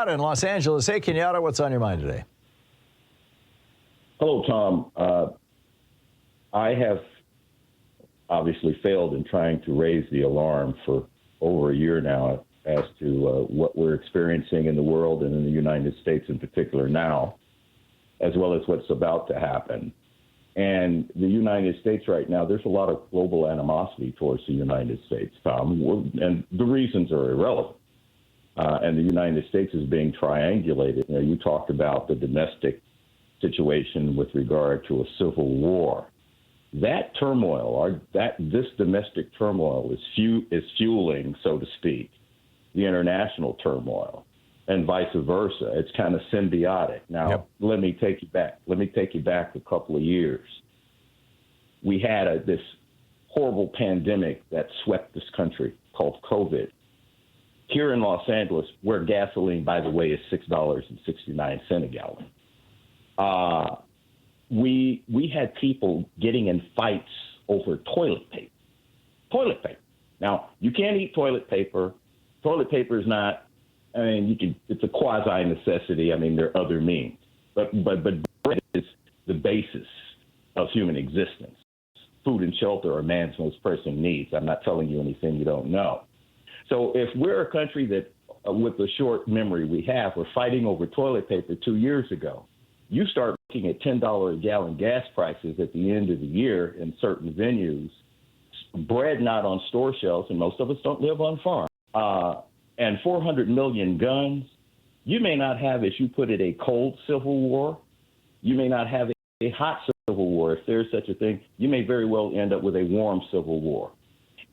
In Los Angeles. Hey, Kenyatta, what's on your mind today? Hello, Tom. I have obviously failed in trying to raise the alarm for over a year now as to what we're experiencing in the world and in the United States in particular now, as well as what's about to happen. And the United States right now, there's a lot of global animosity towards the United States, Tom, and the reasons are irrelevant. And the United States is being triangulated. You talked about the domestic situation with regard to a civil war. That turmoil, this domestic turmoil is fueling, so to speak, the international turmoil, and vice versa. It's kind of symbiotic. Now, Let me take you back. Let me take you back a couple of years. We had this horrible pandemic that swept this country called COVID. Here in Los Angeles, where gasoline, by the way, is $6.69 a gallon, we had people getting in fights over toilet paper. Toilet paper. Now, you can't eat toilet paper. Toilet paper is not, it's a quasi-necessity. There are other means. But bread is the basis of human existence. Food and shelter are man's most pressing needs. I'm not telling you anything you don't know. So if we're a country that, with the short memory we have, we're fighting over toilet paper 2 years ago, you start looking at $10 a gallon gas prices at the end of the year in certain venues, bread not on store shelves, and most of us don't live on farms, and 400 million guns. You may not have, as you put it, a cold civil war. You may not have a hot civil war, if there's such a thing. You may very well end up with a warm civil war.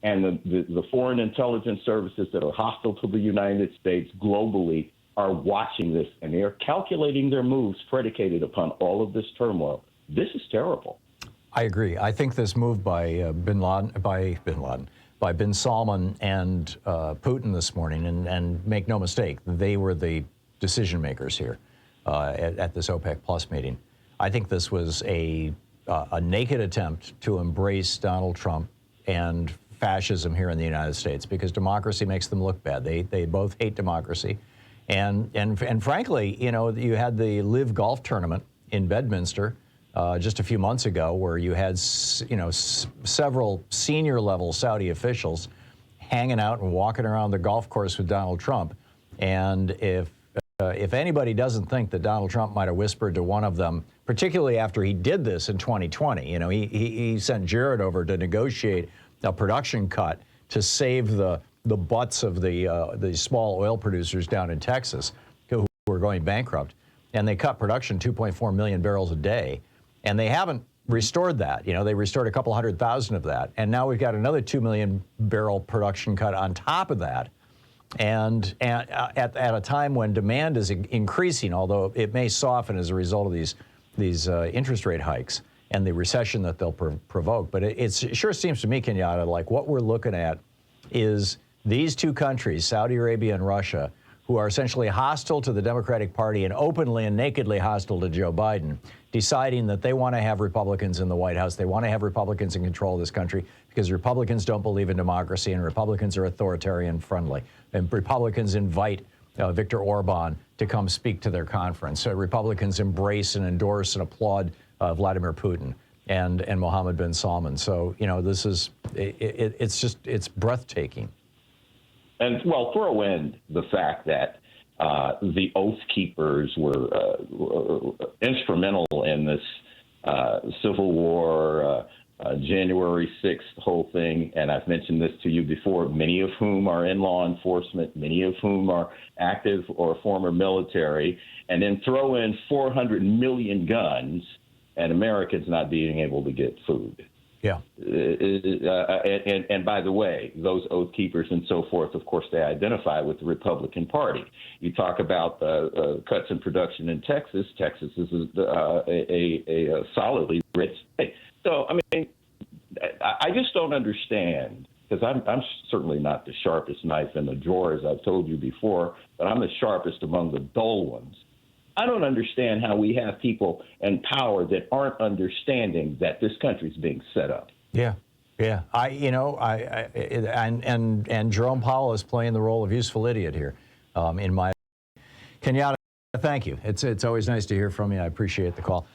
And the foreign intelligence services that are hostile to the United States globally are watching this, and they are calculating their moves predicated upon all of this turmoil. This is terrible. I agree. I think this move by bin Salman and Putin this morning, and make no mistake, they were the decision makers here at this OPEC Plus meeting. I think this was a naked attempt to embrace Donald Trump and fascism here in the United States, because democracy makes them look bad. They both hate democracy. And frankly, you had the Live Golf Tournament in Bedminster just a few months ago, where you had, several senior level Saudi officials hanging out and walking around the golf course with Donald Trump. And if anybody doesn't think that Donald Trump might have whispered to one of them, particularly after he did this in 2020, he sent Jared over to negotiate a production cut to save the butts of the small oil producers down in Texas who were going bankrupt, and they cut production 2.4 million barrels a day, and they haven't restored that. They restored a couple 100,000 of that, and now we've got another 2 million barrel production cut on top of that, and at a time when demand is increasing, although it may soften as a result of these interest rate hikes and the recession that they'll provoke. But it sure seems to me, Kenyatta, like what we're looking at is these two countries, Saudi Arabia and Russia, who are essentially hostile to the Democratic Party and openly and nakedly hostile to Joe Biden, deciding that they want to have Republicans in the White House. They want to have Republicans in control of this country because Republicans don't believe in democracy, and Republicans are authoritarian friendly. And Republicans invite Viktor Orban to come speak to their conference. So Republicans embrace and endorse and applaud Vladimir Putin and Mohammed bin Salman. So, this is, it's breathtaking. And, well, throw in the fact that the Oath Keepers were instrumental in this Civil War, January 6th whole thing. And I've mentioned this to you before, many of whom are in law enforcement, many of whom are active or former military. And then throw in 400 million guns and Americans not being able to get food. Yeah. And by the way, those Oath Keepers and so forth, of course, they identify with the Republican Party. You talk about cuts in production in Texas. Texas is a solidly rich state. So, I just don't understand, because I'm certainly not the sharpest knife in the drawer, as I've told you before, but I'm the sharpest among the dull ones. I don't understand how we have people in power that aren't understanding that this country's being set up. Yeah. And Jerome Powell is playing the role of useful idiot here, in my Kenyatta, thank you. It's always nice to hear from you. I appreciate the call.